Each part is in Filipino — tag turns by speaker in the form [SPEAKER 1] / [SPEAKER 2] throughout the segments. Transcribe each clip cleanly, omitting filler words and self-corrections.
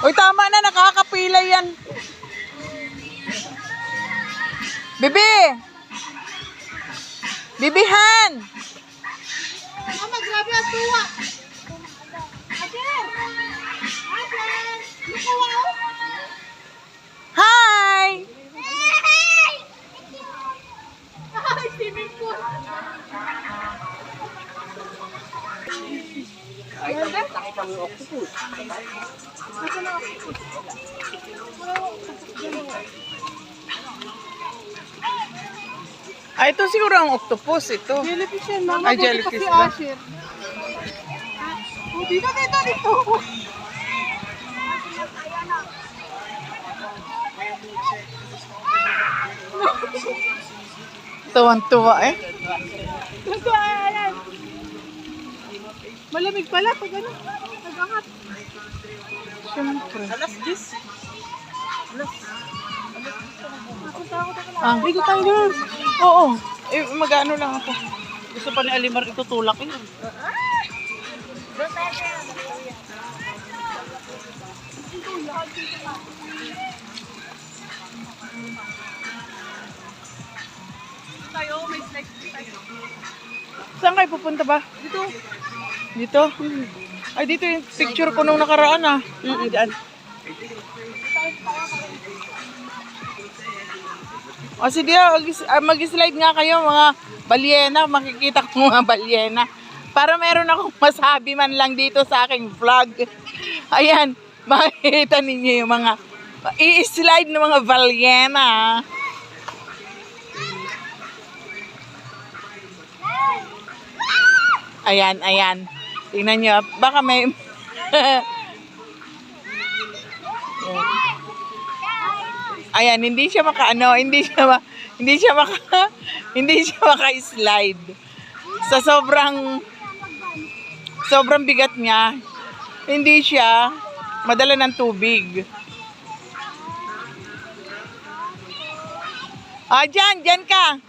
[SPEAKER 1] Uy, tama na, nakakapila yan. Bibi! Bibihan!
[SPEAKER 2] Mama, grabe ang tuwa. Ader! Ader! Lukawa ako.
[SPEAKER 1] Hi!
[SPEAKER 2] Ay, swimming pool.
[SPEAKER 3] Nakita mo yung octopus.
[SPEAKER 1] Ay, ito siguro ang octopus, ito.
[SPEAKER 2] Jellyfish yan, mama.
[SPEAKER 1] Ay, jellyfish
[SPEAKER 2] si
[SPEAKER 1] ba?
[SPEAKER 2] Asher. Oh, dito, dito, dito.
[SPEAKER 1] Tuwan-tuwa eh.
[SPEAKER 2] Nagkaalan. Malamig pala pag ano. Nag-angat.
[SPEAKER 1] Siyempre.
[SPEAKER 3] Alas 10.
[SPEAKER 1] Ah,
[SPEAKER 2] Ligo tayo doon.
[SPEAKER 1] oo. Eh, mag-ano lang ako. Gusto pa ni Alimar itutulak yun.
[SPEAKER 2] Tayo, may slice tayo.
[SPEAKER 1] Saan kayo pupunta ba?
[SPEAKER 2] Dito.
[SPEAKER 1] Dito? Ay, dito yung picture ko nung nakaraan ah.
[SPEAKER 2] Diyan.
[SPEAKER 1] O sige, mag-slide nga kayo mga balyena. Makikita ko mga balyena. Para meron akong masabi man lang dito sa aking vlog. Ayan, makikita ninyo yung mga i-slide ng mga balyena. Ayan, ayan. Tingnan nyo. Baka may... Ayan, hindi siya maka-ano, hindi siya maka-slide. Sa sobrang bigat niya, hindi siya madala ng tubig. Ah, dyan ka.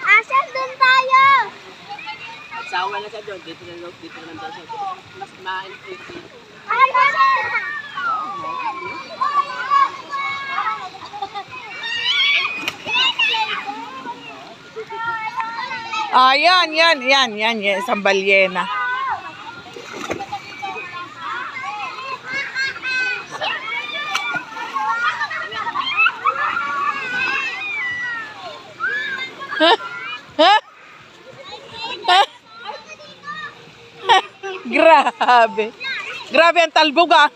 [SPEAKER 2] Ashen, doon tayo!
[SPEAKER 3] Sawa na siya doon. Dito na lang daw siya. Mas ma-infected.
[SPEAKER 2] Ay, Ashen!
[SPEAKER 1] Ah, yan, isang balyena. Grabe. Grabe ang talbog ah.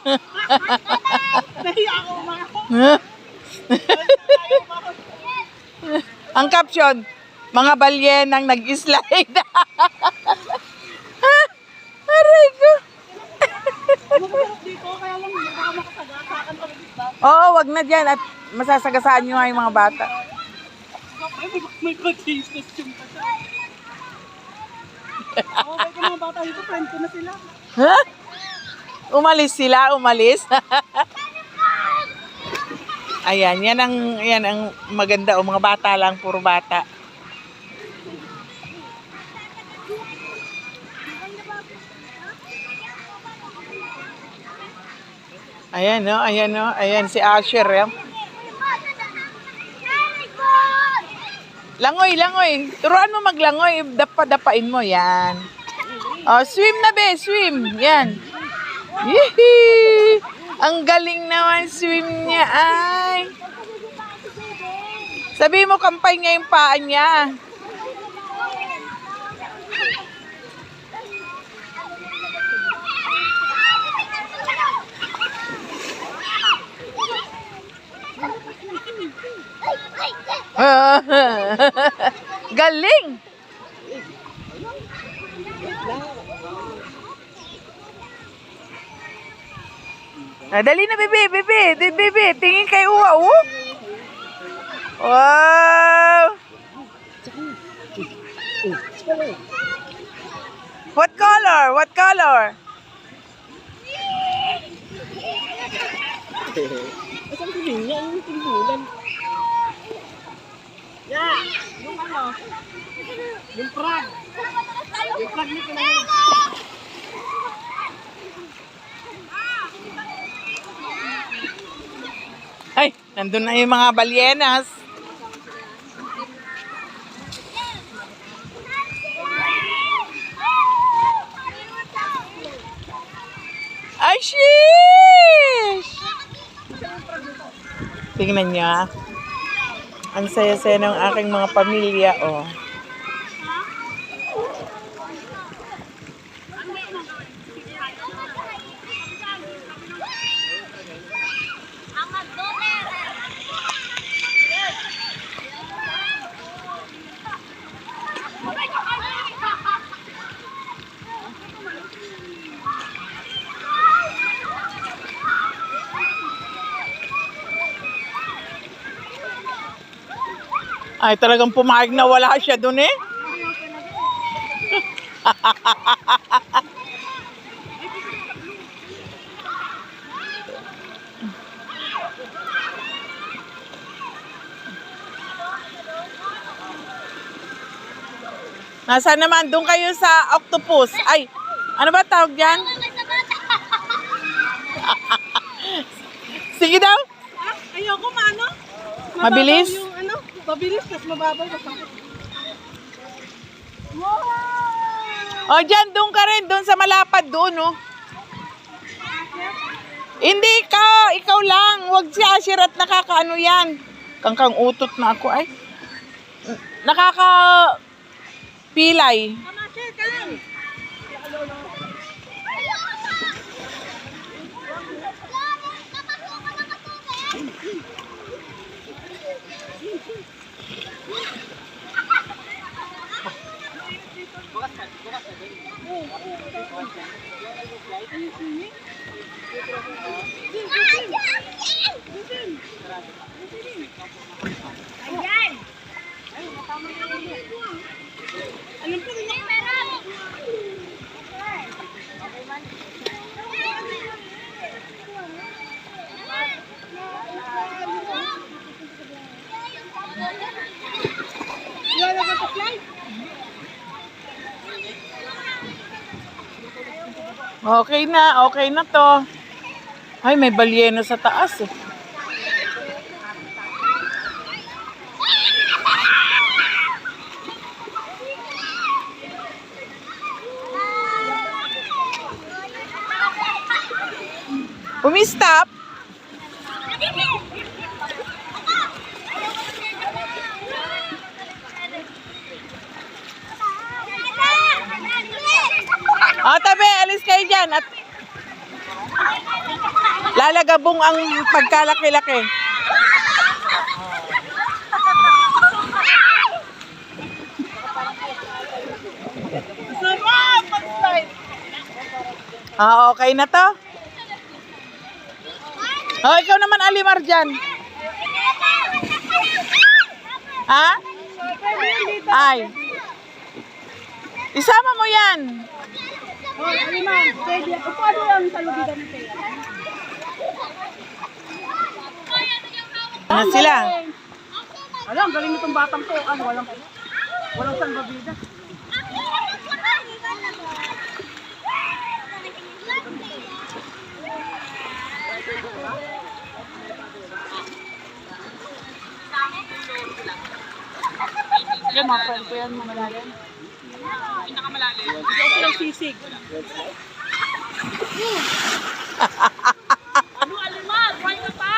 [SPEAKER 1] Ang caption, mga balyenang nag-slide. Aray ko. Oo, wag na dyan at masasagasaan nyo nga yung mga bata.
[SPEAKER 2] May pag-taste yung bata. Oo, may mga bata dito, friend ko na sila.
[SPEAKER 1] Huh? Umalis sila, umalis. Ayan, yan ang maganda o mga bata lang, puro bata. Ayan no, ayan si Asher. Eh. Langoy. Turuan mo maglangoy, dapa-dapain mo yan. Oh, swim na be, swim. Yan. Yee! Ang galing naman swim niya ay. Sabi mo kampay niya yung paa niya. Galing! Dali na, bebe, bebe, tingin kay Uwa, oh. Wow! What color? What color?
[SPEAKER 3] Saan ko din yan? Yung timbulan. Yeah! Yung ano? Yung frog. Yung frog ni kailangan.
[SPEAKER 1] Ay, nandun na yung mga balyenas. Ay, sheesh! Tingnan niyo, ah. Ang saya-saya ng aking mga pamilya, oh. Ay, talagang pumayag na wala siya dun eh. Nasaan naman? Doon kayo sa octopus. Ay, ano ba tawag dyan? Sige daw.
[SPEAKER 2] Ayoko maano.
[SPEAKER 1] Mabilis?
[SPEAKER 2] Yung ano, mabilis kasi mababaw kasi.
[SPEAKER 1] O, dyan, doon ka rin. Doon sa malapad doon, oh. Hindi ikaw lang. Huwag si Asher at nakakaano yan. Kangkang utot na ako, ay. Nakakapilay.
[SPEAKER 2] Ayan! Alam ko rin ako. Wala ka sa flight?
[SPEAKER 1] Okay na to. Ay, may balyeno sa taas eh. Umi-stop. O, tabi, alis kayo dyan. At lalagabong ang pagkalaki-laki. Okay na to? Oh, ikaw naman alimar dyan. Ha? Ay. Isama mo yan.
[SPEAKER 2] Oh, Aliman, pwede. Upo ano lang sa lubigan ng pera.
[SPEAKER 1] Ano sila?
[SPEAKER 2] Alam, galing nitong batang to. Ano, walang salbabida. Yan, mga friend ko yan, malalim. Pinakamalalim. Ito lang sisig.
[SPEAKER 3] Ano, alimag? Why ka pa?